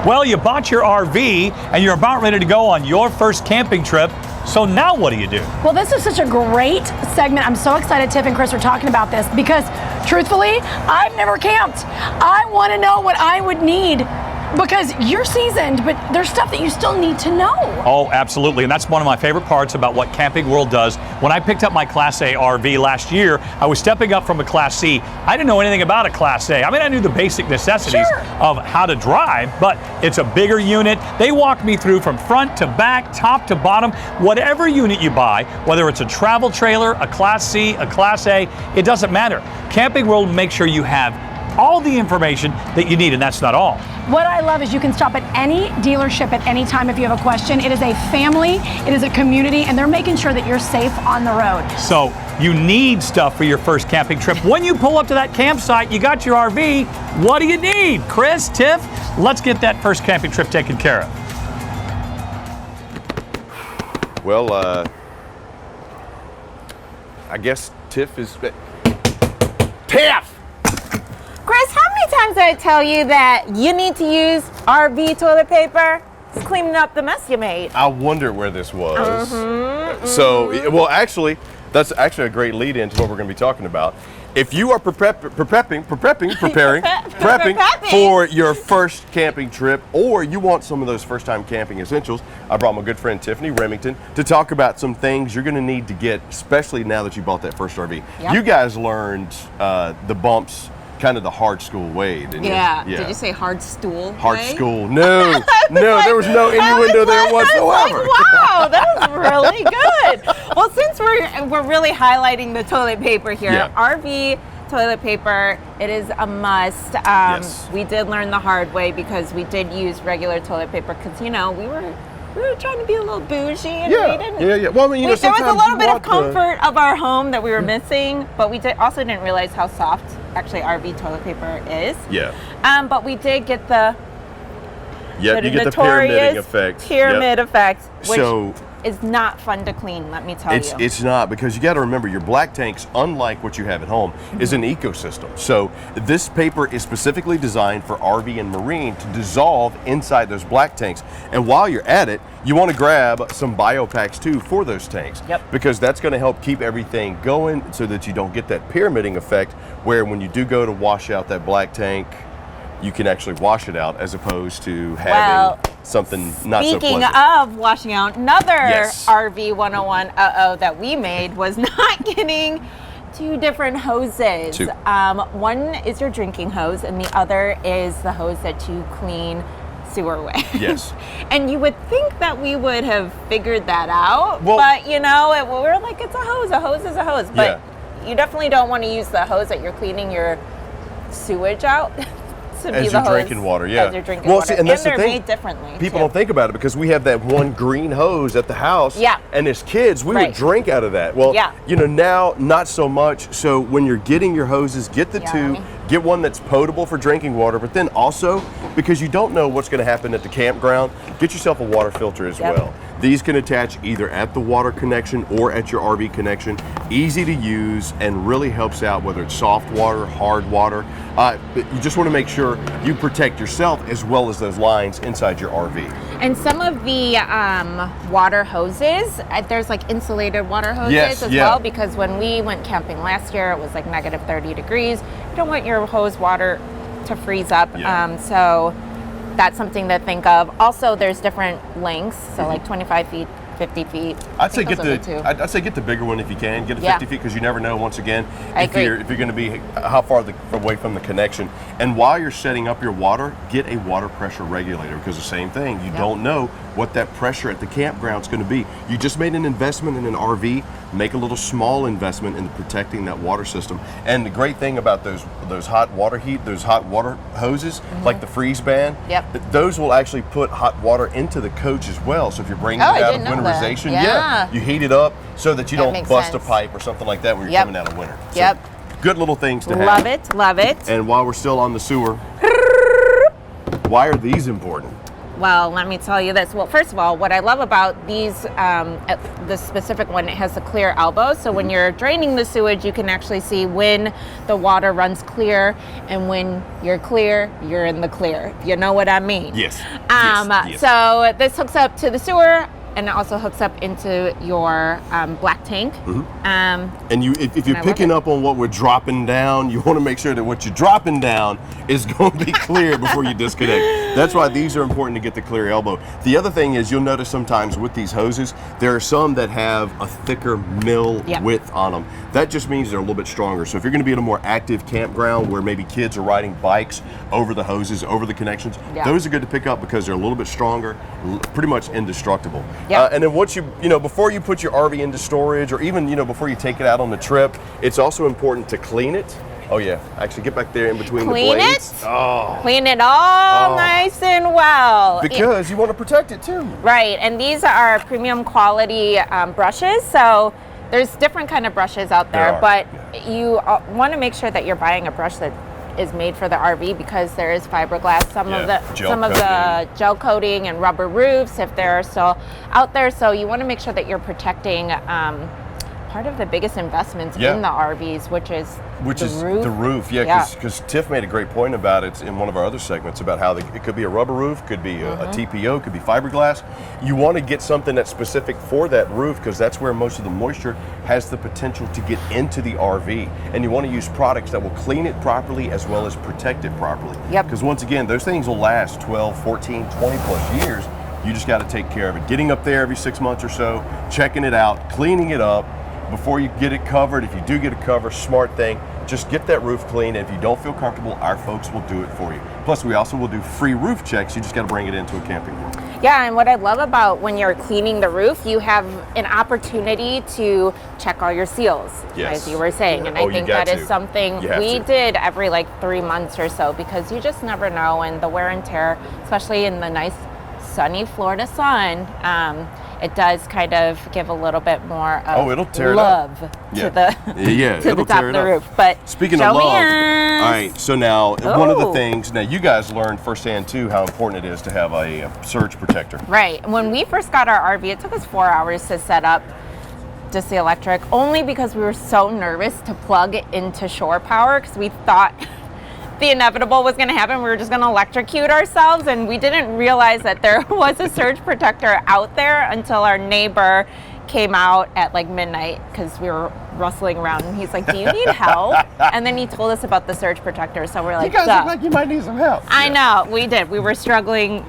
Well, you bought your RV and you're about ready to go on your first camping trip. So now what do you do? Well, this is such a great segment. I'm so excited Tiff and Chris are talking about this because truthfully, I've never camped. I want to know what I would need because you're seasoned, but there's stuff that you still need to know. Oh, absolutely. And that's one of my favorite parts about what Camping World does. When I picked up my Class A RV last year, I was stepping up from a Class C. I didn't know anything about a Class A. I mean, I knew the basic necessities of how to drive, but it's a bigger unit. They walked me through from front to back, top to bottom, whatever unit you buy, whether it's a travel trailer, a Class C, a Class A, it doesn't matter. Camping World makes sure you have all the information that you need, and that's not all. What I love is you can stop at any dealership at any time if you have a question. It is a family, it is a community, and they're making sure that you're safe on the road. So you need stuff for your first camping trip. When you pull up to that campsite, you got your RV, what do you need? Chris, Tiff, let's get that first camping trip taken care of. Well, I guess Tiff is... Tiff! Chris, how many times did I tell you that you need to use RV toilet paper? It's cleaning up the mess you made. I wonder where this was. So, well, actually, that's actually a great lead into what we're going to be talking about. If you are prepping for your first camping trip, or you want some of those first-time camping essentials, I brought my good friend Tiffany Remington to talk about some things you're going to need to get, especially now that you bought that first RV. Yep. You guys learned the bumps kind of the hard school way, didn't you? Yeah. Did you say hard stool? Hard way? school. No, no, there was no innuendo there whatsoever. Wow, that was really good. Well, since we're really highlighting the toilet paper here, RV toilet paper, it is a must. Yes. We did learn the hard way because we did use regular toilet paper because, you know, we were trying to be a little bougie and we didn't. Yeah. Well, I mean, you know, there was a sometimes little you bit of want comfort of our home that we were missing, but we also didn't realize how soft actually RV toilet paper is. Yeah. But we did get the you get the pyramiding effect. Pyramid effect, which so, is not fun to clean, let me tell you. It's not, because you got to remember your black tanks, unlike what you have at home, is an ecosystem. So this paper is specifically designed for RV and marine to dissolve inside those black tanks. And while you're at it, you want to grab some biopacks too for those tanks. Yep. Because that's going to help keep everything going so that you don't get that pyramiding effect where when you do go to wash out that black tank, you can actually wash it out as opposed to having something not so pleasant. Speaking of washing out, another RV 101 that we made was not getting two different hoses. One is your drinking hose and the other is the hose that you clean sewer waste. Yes. And you would think that we would have figured that out, but you know, we're like, it's a hose is a hose. But you definitely don't want to use the hose that you're cleaning your sewage out. As your drinking water, As your drinking water. See, and that's they're the thing. made differently. People don't think about it because we have that one green hose at the house. Yeah. And as kids, we would drink out of that. Well, you know, now not so much. So when you're getting your hoses, get the two. Get one that's potable for drinking water, but then also, because you don't know what's going to happen at the campground, get yourself a water filter as well. These can attach either at the water connection or at your RV connection. Easy to use and really helps out whether it's soft water, hard water. You just want to make sure you protect yourself as well as those lines inside your RV. And some of the water hoses, there's like insulated water hoses as well, because when we went camping last year, it was like negative 30 degrees. You don't want your hose water to freeze up. So that's something to think of. Also, there's different lengths, so like 25 feet, 50 feet. I'd say get the bigger one if you can. Get a 50 feet because you never know. Once again, if you're going to be how far away from the connection. And while you're setting up your water, get a water pressure regulator because the same thing. You don't know what that pressure at the campground is going to be. You just made an investment in an RV. Make a little small investment in protecting that water system. And the great thing about those hot water hoses, like the Freeze Band, those will actually put hot water into the coach as well. So if you're bringing it out of winterization, you heat it up so that you don't bust a pipe or something like that when you're coming out of winter. So good little things to have. Love it. And while we're still on the sewer, why are these important? Well, let me tell you this. Well, first of all, what I love about these, the specific one, it has a clear elbow. So when you're draining the sewage, you can actually see when the water runs clear, and when you're clear, you're in the clear. You know what I mean? Yes. Yes. So this hooks up to the sewer, and it also hooks up into your black tank. And if you're picking up on what we're dropping down, you want to make sure that what you're dropping down is going to be clear before you disconnect. That's why these are important to get the clear elbow. The other thing is, you'll notice sometimes with these hoses, there are some that have a thicker mill width on them. That just means they're a little bit stronger. So if you're going to be at a more active campground where maybe kids are riding bikes over the hoses, over the connections, those are good to pick up because they're a little bit stronger, pretty much indestructible. And then once before you put your RV into storage, or even, before you take it out on the trip, it's also important to clean it. Oh yeah, actually get back there in between the blades. Clean it all nice and well. Because you want to protect it too. Right, and these are premium quality brushes, so there's different kind of brushes out there, but you want to make sure that you're buying a brush that is made for the RV, because there is fiberglass, some of the gel coating and rubber roofs if they're still out there. So you want to make sure that you're protecting part of the biggest investments in the RVs, which is the roof. Because Tiff made a great point about it in one of our other segments about how it could be a rubber roof, could be a TPO, could be fiberglass. You want to get something that's specific for that roof, because that's where most of the moisture has the potential to get into the RV. And you want to use products that will clean it properly as well as protect it properly. Because once again, those things will last 12, 14, 20 plus years. You just got to take care of it. Getting up there every 6 months or so, checking it out, cleaning it up before you get it covered. If you do get it covered, smart thing, just get that roof clean. And if you don't feel comfortable, our folks will do it for you. Plus, we also will do free roof checks. You just got to bring it into a camping room. Yeah, and what I love about when you're cleaning the roof, you have an opportunity to check all your seals, as you were saying. And I think that is something we did every 3 months or so, because you just never know. And the wear and tear, especially in the nice sunny Florida sun, it does kind of give a little bit more of it'll tear love to the to the top of the roof. But speaking of love, all right, so now one of the things, now you guys learned firsthand too how important it is to have a surge protector. Right. When we first got our RV, it took us 4 hours to set up just the electric, only because we were so nervous to plug it into shore power, because we thought the inevitable was going to happen. We were just going to electrocute ourselves, and we didn't realize that there was a surge protector out there until our neighbor came out at midnight, because we were rustling around, and he's like, "Do you need help?" And then he told us about the surge protector. So we're like, "You guys look like you might need some help." I know, we did. We were struggling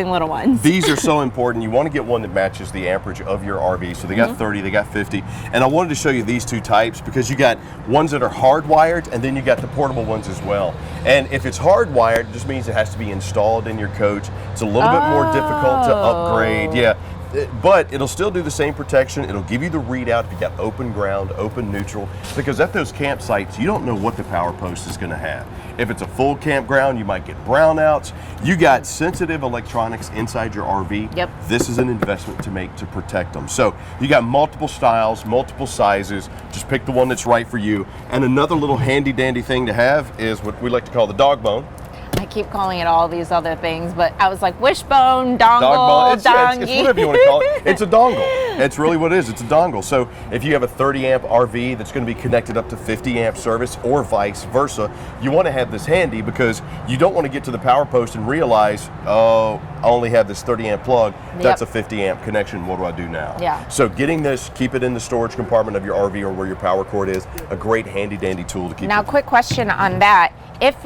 little ones. These are so important. You want to get one that matches the amperage of your RV. So they got 30, they got 50, and I wanted to show you these two types, because you got ones that are hardwired, and then you got the portable ones as well. And if it's hardwired, it just means it has to be installed in your coach. It's a little bit more difficult to upgrade. But it'll still do the same protection. It'll give you the readout if you got open ground, open neutral, because at those campsites, you don't know what the power post is going to have. If it's a full campground, you might get brownouts. You got sensitive electronics inside your RV. This is an investment to make to protect them. So you got multiple styles, multiple sizes. Just pick the one that's right for you. And another little handy dandy thing to have is what we like to call the dog bone. I keep calling it all these other things, but I was like, wishbone, dongle, it's whatever you want to call it. It's a dongle. It's really what it is. It's a dongle. So if you have a 30 amp RV that's going to be connected up to 50 amp service, or vice versa, you want to have this handy, because you don't want to get to the power post and realize, oh, I only have this 30 amp plug. That's a 50 amp connection. What do I do now? So getting this, keep it in the storage compartment of your RV or where your power cord is, a great handy dandy tool to keep. Now, quick question on that. If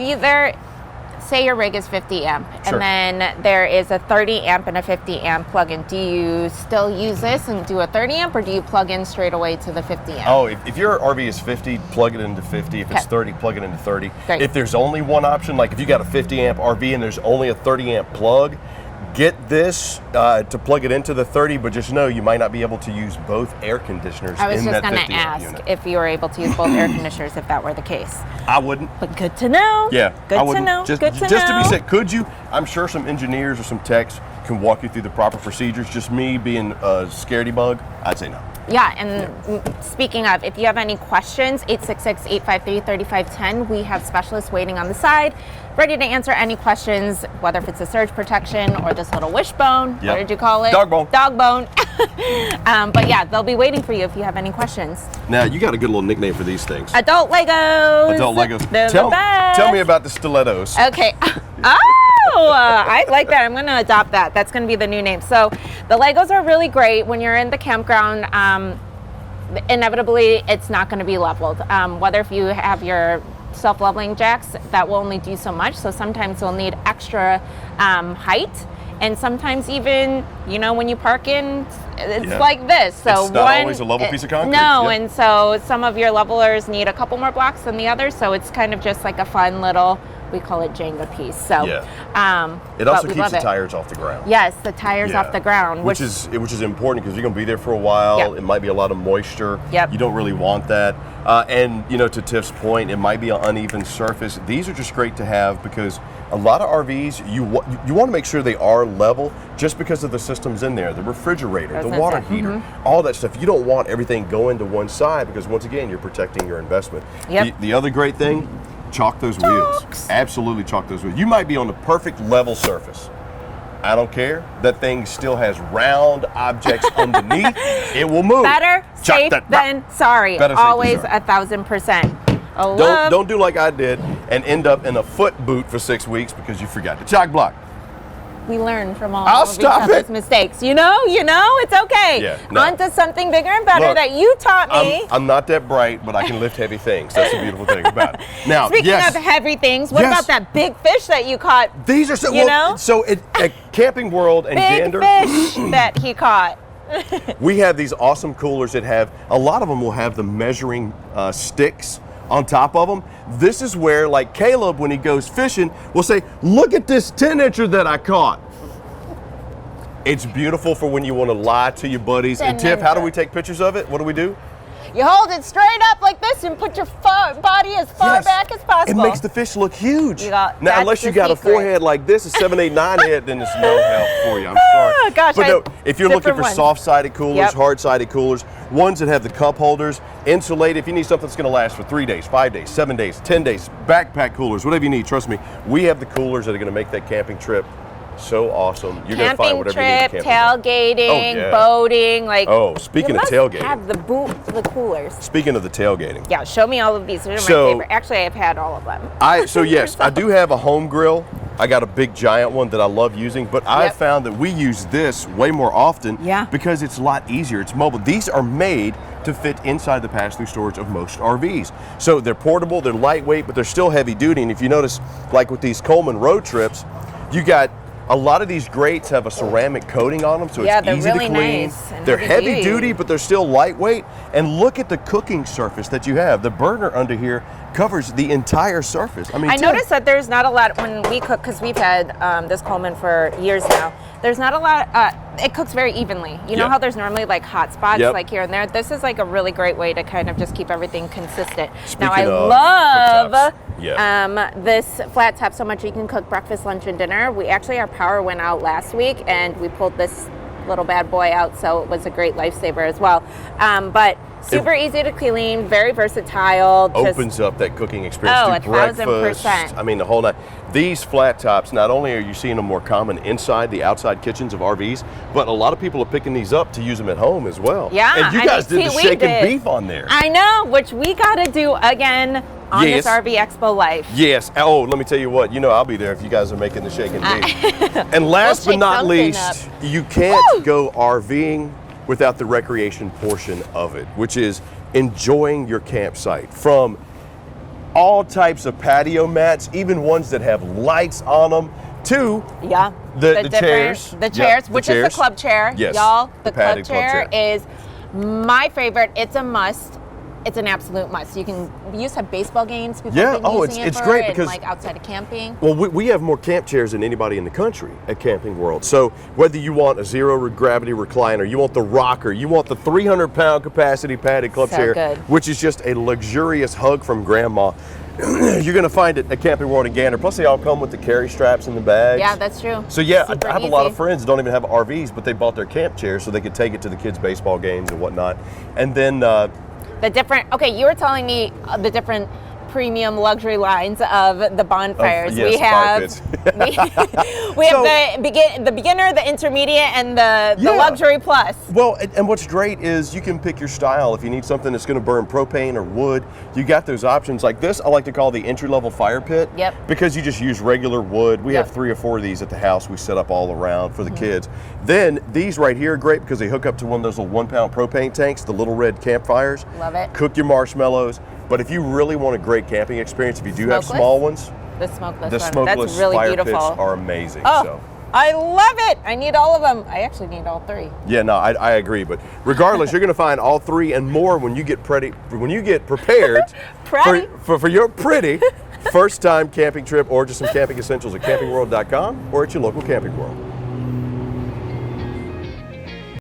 say your rig is 50 amp, and then there is a 30 amp and a 50 amp plug-in, do you still use this and do a 30 amp, or do you plug in straight away to the 50 amp? Oh, if your RV is 50, plug it into 50. If it's 30, plug it into 30. Great. If there's only one option, like if you got a 50 amp RV and there's only a 30 amp plug, get this to plug it into the 30, but just know you might not be able to use both air conditioners in that 50 amp unit. I was just going to ask if you were able to use both air conditioners if that were the case. I wouldn't. But good to know. Yeah. Good to know. Just to be safe. Could you? I'm sure some engineers or some techs can walk you through the proper procedures. Just me being a scaredy bug, I'd say no. Yeah, and speaking of, if you have any questions, 866-853-3510. We have specialists waiting on the side, ready to answer any questions, whether if it's a surge protection or this little wishbone. What did you call it? Dog bone. Dog bone. But yeah, they'll be waiting for you if you have any questions. Now, you got a good little nickname for these things. Adult Legos. Adult Legos. They're the best. Tell me about the stilettos. Okay. I like that. I'm going to adopt that. That's going to be the new name. So the Legos are really great when you're in the campground. Inevitably, it's not going to be leveled. Whether if you have your self-leveling jacks, that will only do so much. So sometimes you'll need extra height. And sometimes even, when you park in, it's like this. So it's not always a level piece of concrete. No, and so some of your levelers need a couple more blocks than the others. So it's kind of just like a fun little, we call it Jenga piece. So it also keeps the tires off the ground. Yes, the tires off the ground, which is important because you're going to be there for a while. Yep. It might be a lot of moisture. Yep. You don't really want that. And to Tiff's point, it might be an uneven surface. These are just great to have because a lot of RVs, you want to make sure they are level just because of the systems in there, the refrigerator, the water heater, all that stuff. You don't want everything going to one side because once again, you're protecting your investment. Yep. The other great thing, chalk those wheels. Absolutely chalk those wheels. You might be on the perfect level surface. I don't care. That thing still has round objects underneath. It will move. Better safe than sorry. Always 1,000%. Don't do like I did and end up in a foot boot for 6 weeks because you forgot the chalk block. We learn from all of each other's mistakes. It's okay. Yeah, On to something bigger and better that you taught me. I'm not that bright, but I can lift heavy things. That's the beautiful thing about it. Now, speaking of heavy things, what about that big fish that you caught? These are so at Camping World and Gander, big fish that he caught. We have these awesome coolers that have, a lot of them will have the measuring sticks on top of them. This is where, like Caleb, when he goes fishing, will say, look at this 10-incher that I caught. It's beautiful for when you want to lie to your buddies. And Tiff, how do we take pictures of it? What do we do? You hold it straight up like this and put your body as far back as possible. It makes the fish look huge. Now, unless you got secret. A forehead like this, a 7, 8, 9 head, then it's no help for you. I'm sorry. Gosh, but no, if you're looking for soft-sided coolers, hard-sided coolers, ones that have the cup holders, insulated, if you need something that's going to last for 3 days, 5 days, 7 days, 10 days, backpack coolers, whatever you need, trust me, we have the coolers that are going to make that camping trip so awesome. You're going to find whatever you need. Tailgating, boating, speaking of tailgating, have the coolers. Speaking of the tailgating, show me all of these. These are my favorite. Actually, I've had all of them. Yes, I do have a home grill. I got a big giant one that I love using, but I've found that we use this way more often because it's a lot easier. It's mobile. These are made to fit inside the pass-through storage of most RVs. So they're portable, they're lightweight, but they're still heavy duty. And if you notice, like with these Coleman road trips, you got a lot of these grates have a ceramic coating on them, so it's easy to clean. Nice. They're heavy duty, but they're still lightweight. And look at the cooking surface that you have. The burner under here covers the entire surface. I noticed that there's not a lot when we cook, because we've had this Coleman for years now. There's not a lot, it cooks very evenly. You know how there's normally like hot spots like here and there? This is like a really great way to kind of just keep everything consistent. Now I love this flat top so much you can cook breakfast, lunch, and dinner. Our power went out last week and we pulled this little bad boy out, so it was a great lifesaver as well. But super easy to clean, very versatile. Opens up that cooking experience. Oh, 1,000%. I mean, the whole night. These flat tops, not only are you seeing them more common inside the outside kitchens of RVs, but a lot of people are picking these up to use them at home as well. Yeah, and you guys did the shaken beef on there. I know, which we got to do again on this RV Expo Life. Yes. Oh, let me tell you what. I'll be there if you guys are making the shaken beef. And last but not least, you can't go RVing without the recreation portion of it, which is enjoying your campsite. From all types of patio mats, even ones that have lights on them, to the chairs. The chairs, which is the club chair. Yes. Y'all, the club chair is my favorite. It's a must. it's an absolute must. We used to have baseball games. People Yeah, have been using it's it for, great and, because like outside of camping. Well, we have more camp chairs than anybody in the country at Camping World. So whether you want a zero gravity recliner, you want the rocker, you want the 300-pound capacity padded club So chair, good. which is just a luxurious hug from grandma, you're going to find it at Camping World in Gander. Plus, they all come with the carry straps in the bags. Yeah, that's true. So yeah, Super I have a lot of easy. friends that don't even have RVs, but they bought their camp chairs so they could take it to the kids' baseball games and whatnot. And then The different. Okay, you were telling me the different premium luxury lines of the bonfires. yes, we fire have pits. we have the beginner, the intermediate, and the Yeah. luxury plus. Well, and what's great is you can pick your style. If you need something that's going to burn propane or wood, you got those options. Like this, I like to call the entry-level fire pit. Yep. Because you just use regular wood. We Yep. have 3 or 4 of these at the house. We set up all around for the kids. Then these right here are great because they hook up to one of those little 1-pound propane tanks, the little red campfires. Love it. Cook your marshmallows. But if you really want a great camping experience, if you do have Smokeless? small ones, The smokeless the one. smokeless That's really fire beautiful. pits are amazing. Oh, So. I love it. I need all of them. I actually need all 3. Yeah, no, I agree. But regardless, you're going to find all 3 and more when you get prepared Pretty? for your pretty first time camping trip, or just some camping essentials at campingworld.com or at your local Camping World.